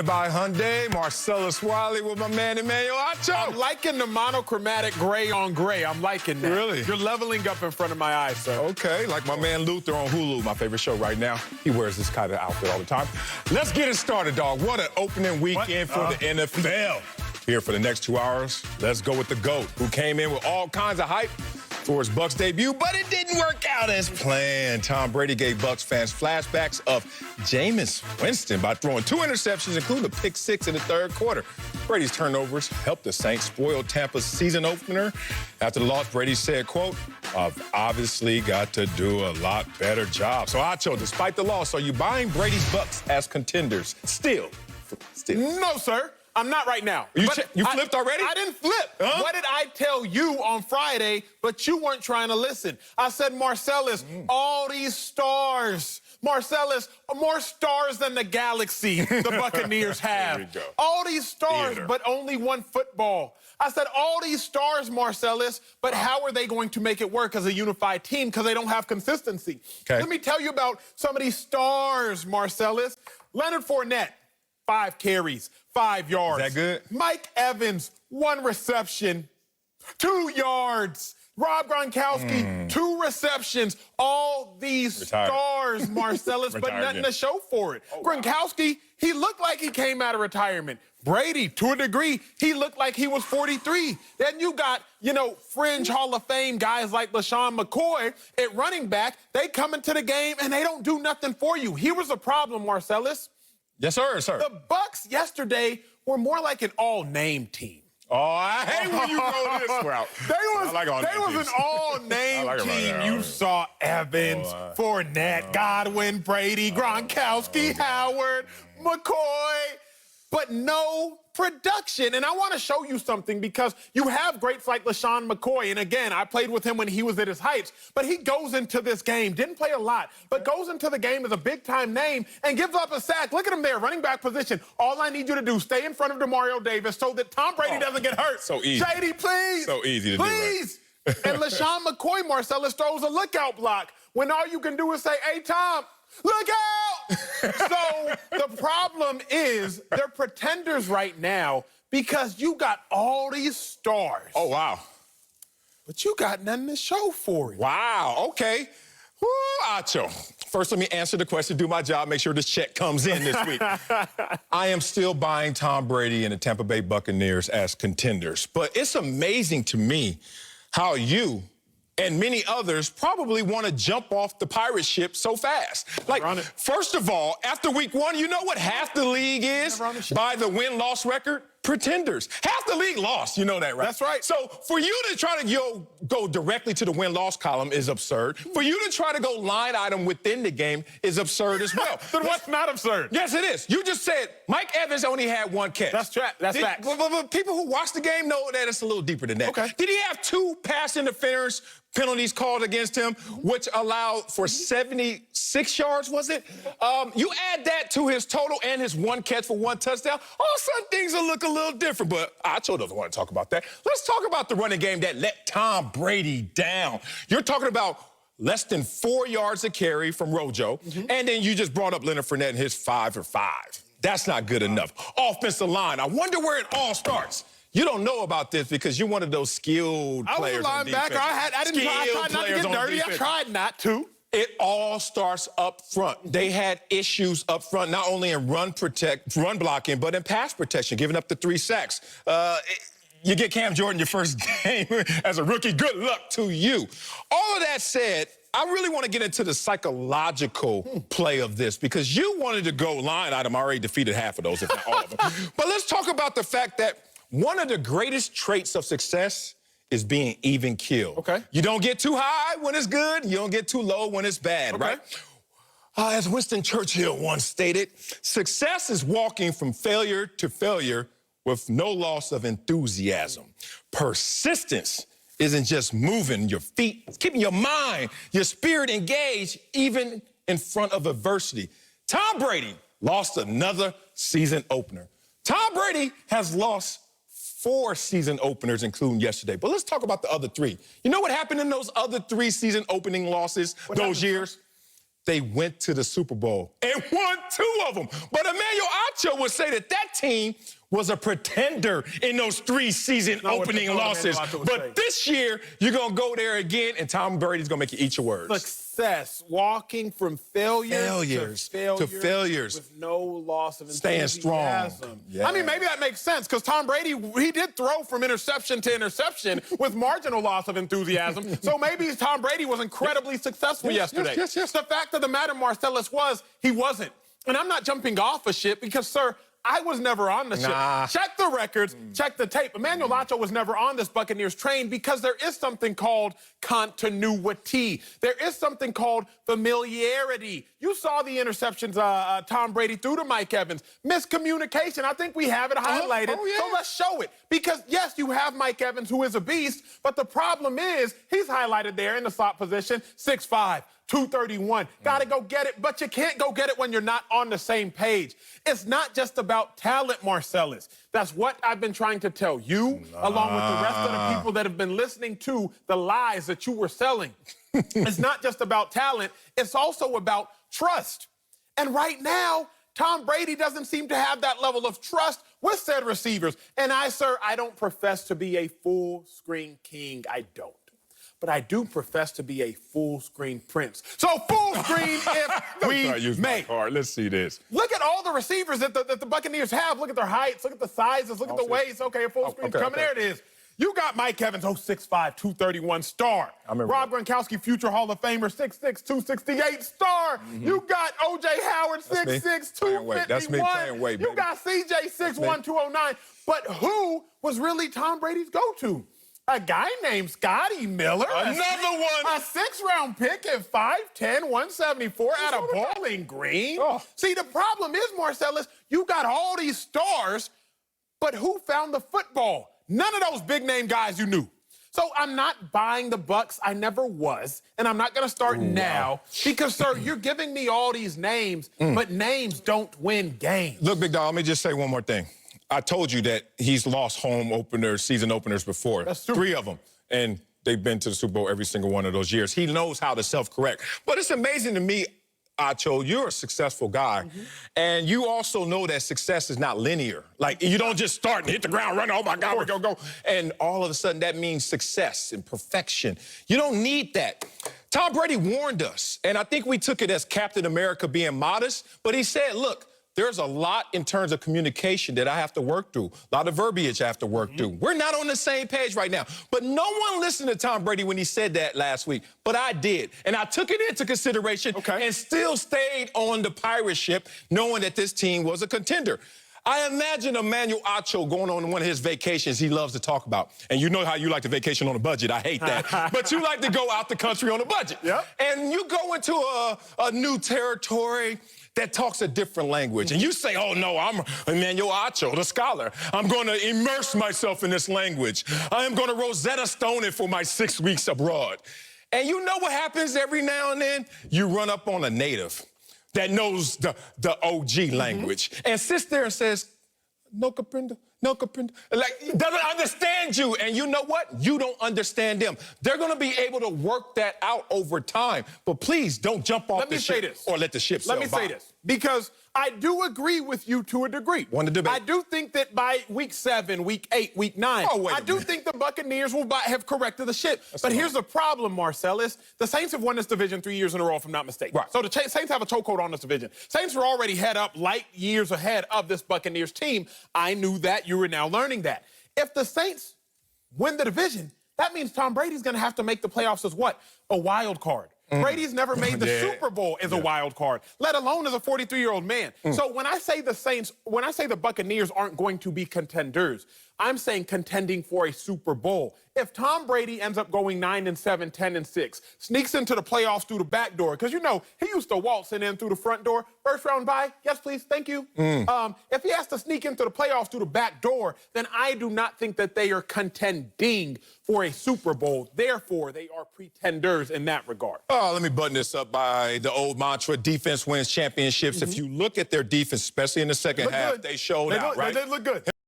by Hyundai. Marcellus Wiley with my man Emmanuel Acho. I'm liking the monochromatic gray on gray. I'm liking that. Really? You're leveling up in front of my eyes, sir. Okay, like my man Luther on Hulu, my favorite show right now. He wears this kind of outfit all the time. Let's get it started, dog. What an opening weekend for the NFL. Here for the next 2 hours, let's go with the GOAT, who came in with all kinds of hype for his Bucs debut, but it didn't work out as planned. Tom Brady gave Bucs fans flashbacks of Jameis Winston by throwing 2 interceptions, including a pick 6 in the third quarter. Brady's turnovers helped the Saints spoil Tampa's season opener. After the loss, Brady said, quote, "I've obviously got to do a lot better job." So, Acho, despite the loss, are you buying Brady's Bucs as contenders? Still. No, sir. I'm not right now. You flipped already? I didn't flip. Huh? What did I tell you on Friday, but you weren't trying to listen? I said, Marcellus, all these stars. Marcellus, more stars than the galaxy the Buccaneers have. There we go. All these stars, but only one football. I said, all these stars, Marcellus, but how are they going to make it work as a unified team because they don't have consistency? Okay. Let me tell you about some of these stars, Marcellus. Leonard Fournette, 5 carries, 5 yards. Is that good? Mike Evans, 1 reception, 2 yards. Rob Gronkowski, 2 receptions. All these stars, Marcellus, but nothing to show for it. Gronkowski, he looked like he came out of retirement. Brady, to a degree, he looked like he was 43. Then you got, fringe Hall of Fame guys like LaShawn McCoy at running back. They come into the game and they don't do nothing for you. Here was the problem, Marcellus. Yes, sir. The Bucs yesterday were more like an all-name team. Oh, I hate when you go this route. They was an all-name team. You saw Evans, Fournette, Godwin, Brady, Gronkowski, Howard, McCoy, but no production. And I want to show you something because you have greats like LaShawn McCoy. And again, I played with him when he was at his heights. But he goes into this game, didn't play a lot, but goes into the game as a big-time name and gives up a sack. Look at him there, running back position. All I need you to do, stay in front of DeMario Davis so that Tom Brady doesn't get hurt. So easy. Shady, please. So easy to do, please. And LaShawn McCoy, Marcellus, throws a lookout block when all you can do is say, "Hey, Tom, look out!" So the problem is they're pretenders right now because you got all these stars. Oh, wow. But you got nothing to show for it. Wow, okay. Woo, Acho. First, let me answer the question, do my job, make sure this check comes in this week. I am still buying Tom Brady and the Tampa Bay Buccaneers as contenders. But it's amazing to me how you and many others probably want to jump off the pirate ship so fast. Like, first of all, after week 1, you know what half the league is by the win-loss record? Pretenders. Half the league lost. You know that, right? That's right. So for you to try to go directly to the win-loss column is absurd. For you to try to go line item within the game is absurd as well. Then what's not absurd? Yes, it is. You just said Mike Evans only had 1 catch. That's facts. But people who watch the game know that it's a little deeper than that. Okay. Did he have 2 pass interference penalties called against him, which allowed for 76 yards, was it? You add that to his total and his 1 catch for 1 touchdown, all of a sudden things will look a little different, but Acho doesn't want to talk about that. Let's talk about the running game that let Tom Brady down. You're talking about less than 4 yards a carry from Rojo, and then you just brought up Leonard Fournette and his 5 for 5. That's not good enough. Offensive line, I wonder where it all starts. You don't know about this because you're one of those skilled players on defense. I tried not to get dirty. I tried not to. It all starts up front. They had issues up front, not only in run blocking, but in pass protection, giving up the 3 sacks. You get Cam Jordan your first game as a rookie. Good luck to you. All of that said, I really want to get into the psychological play of this because you wanted to go line item. I already defeated half of those, if not all of them. But let's talk about the fact that one of the greatest traits of success is being even keel. Okay. You don't get too high when it's good. You don't get too low when it's bad, right? As Winston Churchill once stated, success is walking from failure to failure with no loss of enthusiasm. Persistence isn't just moving your feet, it's keeping your mind, your spirit engaged, even in front of adversity. Tom Brady lost another season opener. Tom Brady has lost 4 season openers, including yesterday. But let's talk about the other 3. You know what happened in those other 3 season opening losses those years? they went to the Super Bowl and won 2 of them. But Emmanuel Acho would say that team was a pretender in those 3 season opening losses. But this year, you're going to go there again, and Tom Brady's going to make you eat your words. Success, walking from failures to failures with no loss of enthusiasm. Staying strong. Yeah. I mean, maybe that makes sense because Tom Brady, he did throw from interception to interception with marginal loss of enthusiasm. So maybe Tom Brady was incredibly successful yesterday. Yes. The fact of the matter, Marcellus, was he wasn't. And I'm not jumping off of shit because, sir, I was never on the ship. Check the records, check the tape. Emmanuel Acho was never on this Buccaneers train because there is something called continuity. There is something called familiarity. You saw the interceptions Tom Brady threw to Mike Evans. Miscommunication. I think we have it highlighted. So let's show it. Because, yes, you have Mike Evans, who is a beast, but the problem is he's highlighted there in the slot position, 6'5". 231. Got to go get it, but you can't go get it when you're not on the same page. It's not just about talent, Marcellus. That's what I've been trying to tell you, along with the rest of the people that have been listening to the lies that you were selling. It's not just about talent. It's also about trust. And right now, Tom Brady doesn't seem to have that level of trust with said receivers. And sir, I don't profess to be a full-screen king. I don't. But I do profess to be a full-screen prince. So full screen if we may. Let's see this. Look at all the receivers that the Buccaneers have. Look at their heights. Look at the sizes. Look at the weights. Okay, a full screen coming. There it is. You got Mike Evans, 6'5", 231 star. Rob Gronkowski, future Hall of Famer, 6'6", 268 star. You got O.J. Howard, 6'6", 251. That's me playing weight, baby. You got C.J., 6'1", 209. But who was really Tom Brady's go-to? A guy named Scotty Miller. Another one. A 6th-round pick at 5'10", 174 at a Bowling Green. See, the problem is, Marcellus, you got all these stars, but who found the football? None of those big-name guys you knew. So I'm not buying the Bucs. I never was. And I'm not going to start now because, sir, you're giving me all these names, but names don't win games. Look, big dog, let me just say one more thing. I told you that he's lost home openers, season openers before. That's true. 3 of them. And they've been to the Super Bowl every single one of those years. He knows how to self-correct. But it's amazing to me, Acho, you're a successful guy. And you also know that success is not linear. Like, you don't just start and hit the ground running, oh, my God, we're going to go. And all of a sudden, that means success and perfection. You don't need that. Tom Brady warned us. And I think we took it as Captain America being modest. But he said, look, there's a lot in terms of communication that I have to work through. A lot of verbiage I have to work through. We're not on the same page right now. But no one listened to Tom Brady when he said that last week. But I did. And I took it into consideration and still stayed on the pirate ship, knowing that this team was a contender. I imagine Emmanuel Acho going on one of his vacations he loves to talk about. And you know how you like to vacation on a budget. I hate that. But you like to go out the country on a budget. And you go into a new territory that talks a different language. And you say, oh, no, I'm Emmanuel Acho, the scholar. I'm going to immerse myself in this language. I am going to Rosetta Stone it for my 6 weeks abroad. And you know what happens every now and then? You run up on a native that knows the OG language and sits there and says, no comprendo, no comprendo. Like, doesn't understand you. And you know what? You don't understand them. They're going to be able to work that out over time. But please don't jump off the ship or let the ship sail by. Let me say this, because I do agree with you to a degree. I do think that by week 7, week 8, week 9, I do think the Buccaneers will have corrected the ship. But here's the problem, Marcellus. The Saints have won this division 3 years in a row, if I'm not mistaken. So the Saints have a chokehold on this division. Saints are already head up light years ahead of this Buccaneers team. I knew that. You were now learning that. If the Saints win the division, that means Tom Brady's going to have to make the playoffs as what? A wild card. Brady's never made the Super Bowl as a wild card, let alone as a 43-year-old man. So when I say the Saints, when I say the Buccaneers aren't going to be contenders, I'm saying contending for a Super Bowl. If Tom Brady ends up going 9-7, 10-6, sneaks into the playoffs through the back door, because, you know, he used to waltz in through the front door, first round bye, yes, please, thank you. If he has to sneak into the playoffs through the back door, then I do not think that they are contending for a Super Bowl. Therefore, they are pretenders in that regard. Oh, let me button this up by the old mantra, defense wins championships. If you look at their defense, especially in the second half, they showed out, right? They look good.